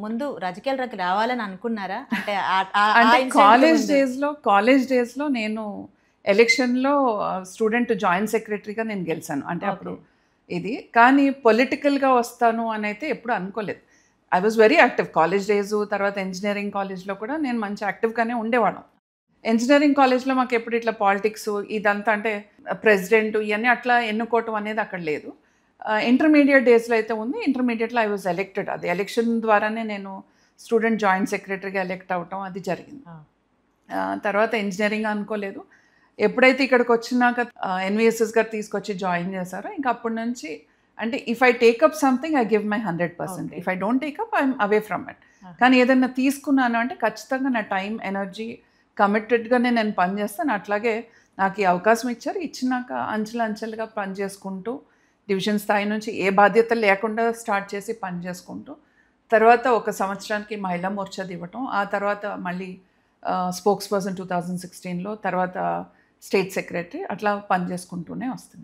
ముందు రాజకీయాల్లోకి రావాలని అనుకున్నారా? అంటే అంటే కాలేజ్ డేస్లో నేను ఎలక్షన్లో స్టూడెంట్ జాయింట్ సెక్రటరీగా నేను గెలిచాను. అంటే అప్పుడు ఇది కానీ పొలిటికల్గా వస్తాను అని అయితే ఎప్పుడు అనుకోలేదు. I was very active college days. తర్వాత ఇంజనీరింగ్ కాలేజ్లో కూడా నేను మంచి యాక్టివ్గానే ఉండేవాళ్ళం. ఇంజనీరింగ్ కాలేజ్లో మాకు ఎప్పుడు ఇట్లా పాలిటిక్స్ ఇదంతా అంటే ప్రెసిడెంట్ ఇవన్నీ అట్లా ఎన్నుకోవటం అనేది అక్కడ లేదు. ఇంటర్మీడియట్ డేస్లో అయితే ఉంది. ఇంటర్మీడియట్లో ఐ వాజ్ ఎలెక్టెడ్. అది ఎలక్షన్ ద్వారానే నేను స్టూడెంట్ జాయింట్ సెక్రటరీగా ఎలెక్ట్ అవ్వటం అది జరిగింది. తర్వాత ఇంజనీరింగ్ అనుకోలేదు. ఎప్పుడైతే ఇక్కడికి వచ్చినాక ఎన్విఎస్ఎస్ గారు తీసుకొచ్చి జాయిన్ చేశారో ఇంకా అప్పటి నుంచి అంటే if I take up something I give my 100%. If I don't take up I'm away from it. కానీ ఏదైనా తీసుకున్నాను అంటే ఖచ్చితంగా నా టైం ఎనర్జీ కమిటెడ్గానే నేను పనిచేస్తాను. అట్లాగే నాకు ఈ అవకాశం ఇచ్చారు. ఇచ్చినాక అంచెలుగా పని చేసుకుంటూ డివిజన్ స్థాయి నుంచి ఏ బాధ్యత లేకుండా స్టార్ట్ చేసి పని చేసుకుంటూ తర్వాత ఒక సంవత్సరానికి మహిళా మోర్చాది ఇవ్వటం. ఆ తర్వాత మళ్ళీ స్పోక్స్ పర్సన్ 2016లో, తర్వాత స్టేట్ సెక్రటరీ అట్లా పని చేసుకుంటూనే వస్తుంది.